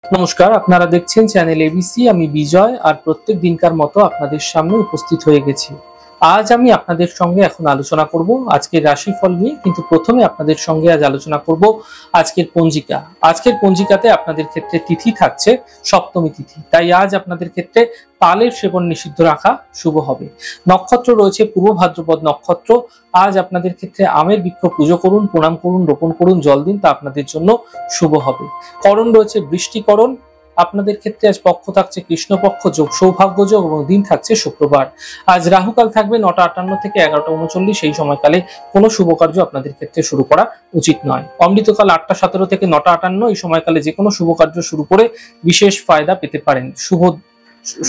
নমস্কার, আপনারা দেখছেন চ্যানেল এবিসি। আমি বিজয়, আর প্রত্যেক দিনকার মতো আপনাদের সামনে উপস্থিত হয়ে গেছি। আজ আমি আপনাদের সঙ্গে এখন আলোচনা করব আজকের রাশিফল নিয়ে, কিন্তু প্রথমে আপনাদের সঙ্গে আজ আলোচনা করব আজকের পঞ্জিকা। আজকের পঞ্জিকাতে আপনাদের ক্ষেত্রে তিথি থাকছে সপ্তমী তিথি, তাই আজ আপনাদের ক্ষেত্রে তালের সেবন নিষিদ্ধ রাখা শুভ হবে। নক্ষত্র রয়েছে পূর্ব ভাদ্রপদ নক্ষত্র। আজ আপনাদের ক্ষেত্রে আমের বৃক্ষ পুজো করুন, প্রণাম করুন, রোপণ করুন, জল দিন, তা আপনাদের জন্য শুভ হবে। করণ রয়েছে বৃষ্টিকরণ। আপনাদের ক্ষেত্রে আজ পক্ষ থাকছে কৃষ্ণপক্ষ, যোগ সৌভাগ্য যোগ, এবং দিন থাকছে শুক্রবার। আজ রাহুকাল থাকবে 9টা 58 থেকে 11টা 39। এই সময়কালে কোনো শুভ কার্য আপনাদের ক্ষেত্রে শুরু করা উচিত নয়। অমৃতকাল 8টা 17 থেকে 9টা 58। এই সময়কালে যে কোনো শুভ কার্য শুরু করে বিশেষ ফায়দা পেতে পারেন। শুভ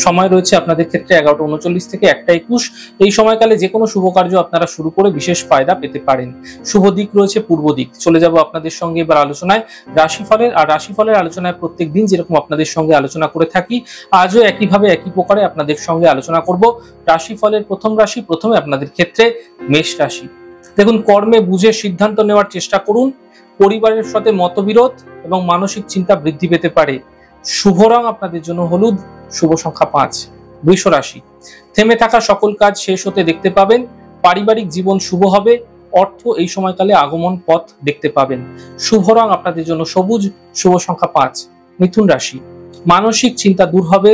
সময় রয়েছে আপনাদের ক্ষেত্রে 11টা 39 থেকে 1টা 21। এই সময়কালে যে কোনো শুভ কার্য আপনারা শুরু করে বিশেষ ফায়দা পেতে পারেন। শুভ দিক রয়েছে পূর্ব দিক। চলে যাব আপনাদের সঙ্গে এবার আলোচনায় রাশিফলের। আর রাশিফলের আলোচনায় প্রত্যেক দিন যেরকম আপনাদের সঙ্গে আলোচনা করে থাকি, আজও একইভাবে একই প্রকারে আপনাদের সঙ্গে আলোচনা করব রাশিফলের প্রথম রাশি। প্রথমে আপনাদের ক্ষেত্রে মেষ রাশি। দেখুন, কর্মে বুঝে সিদ্ধান্ত নেওয়ার চেষ্টা করুন। পরিবারের সাথে মতবিরোধ এবং মানসিক চিন্তা বৃদ্ধি পেতে পারে। শুভ রং আপনাদের জন্য হলুদ, শুভ সংখ্যা 5। বৃষ রাশি। থেমে থাকা সকল কাজ শেষ হতে দেখতে পাবেন। পারিবারিক জীবন শুভ হবে। অর্থ এই সময়কালে আগমন পথ দেখতে পাবেন। শুভ রং আপনাদের জন্য সবুজ, শুভ সংখ্যা 5। মিথুন রাশি। মানসিক চিন্তা দূর হবে।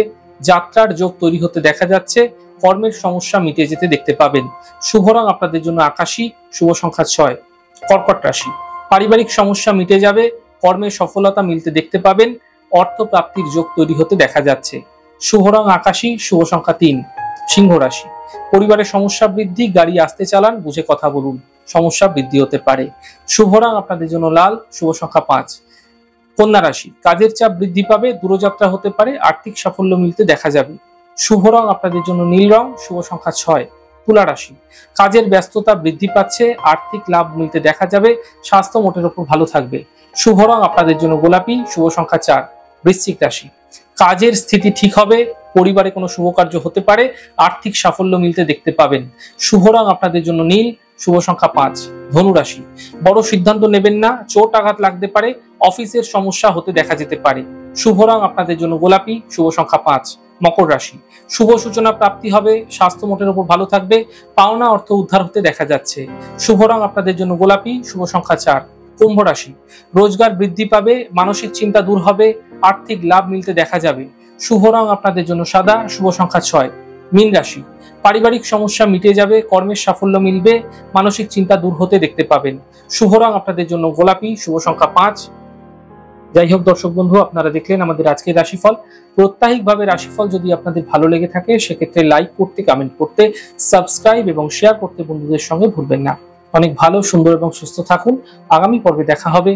যাত্রার যোগ তৈরি হতে দেখা যাচ্ছে। কর্মের সমস্যা মিটে যেতে দেখতে পাবেন। শুভ রং আপনাদের জন্য আকাশী, শুভ সংখ্যা 6। কর্কট রাশি। পারিবারিক সমস্যা মিটে যাবে। কর্মের সফলতা মিলতে দেখতে পাবেন। অর্থ প্রাপ্তির যোগ তৈরি হতে দেখা যাচ্ছে। শুভ রং আকাশী, শুভ সংখ্যা 3। সিংহ রাশি। পরিবারের সমস্যা বৃদ্ধি। গাড়ি আস্তে চালান, বুঝে কথা বলুন, সমস্যা বৃদ্ধি হতে পারে। শুভ রং আপনাদের জন্য লাল, শুভ সংখ্যা 5। কন্যা রাশি। কাজের চাপ বৃদ্ধি পাবে। দূরযাত্রা হতে পারে। আর্থিক সাফল্য মিলতে দেখা যাবে। শুভ রং আপনাদের জন্য নীল রং, শুভ সংখ্যা 6। তুলা রাশি। কাজের ব্যস্ততা বৃদ্ধি পাচ্ছে। আর্থিক লাভ মিলতে দেখা যাবে। স্বাস্থ্য মোটের উপর ভালো থাকবে। শুভ রং আপনাদের জন্য গোলাপি, শুভ সংখ্যা 4। বৃশ্চিক রাশি। কাজের স্থিতি ঠিক হবে। পরিবারে কোনো শুভ কার্য হতে পারে। আর্থিক সাফল্য মিলতে দেখতে পাবেন। শুভ রং আপনাদের জন্য নীল, শুভ সংখ্যা 5। ধনু রাশি। বড় সিদ্ধান্ত নেবেন না। চোট আঘাত লাগতে পারে। অফিসের সমস্যা হতে দেখা যেতে পারে। শুভ রং আপনাদের জন্য গোলাপি, শুভ সংখ্যা 5। মকর রাশি। শুভ সূচনা প্রাপ্তি হবে। স্বাস্থ্য মোটের উপর ভালো থাকবে। পাওনা অর্থ উদ্ধার হতে দেখা যাচ্ছে। শুভ রং আপনাদের জন্য গোলাপি, শুভ সংখ্যা 4। কুম্ভ রাশি। রোজগার বৃদ্ধি পাবে। মানসিক চিন্তা দূর হবে। আর্থিক লাভ মিলতে দেখা যাবে। শুভ রং আপনাদের জন্য সাদা, শুভ সংখ্যা 6। মীন রাশি। পারিবারিক সমস্যা মিটে যাবে। কর্মের সাফল্য মিলবে। মানসিক চিন্তা দূর হতে দেখতে পাবেন। শুভ রং আপনাদের জন্য গোলাপি, শুভ সংখ্যা 5। যাই হোক দর্শক বন্ধু, আপনারা দেখলেন আমাদের আজকের রাশিফল। প্রত্যাহিকভাবে রাশিফল যদি আপনাদের ভালো লেগে থাকে, সেক্ষেত্রে লাইক করতে, কমেন্ট করতে, সাবস্ক্রাইব এবং শেয়ার করতে বন্ধুদের সঙ্গে ভুলবেন না। অনেক ভালো, সুন্দর এবং সুস্থ থাকুন। আগামী পর্বে দেখা হবে।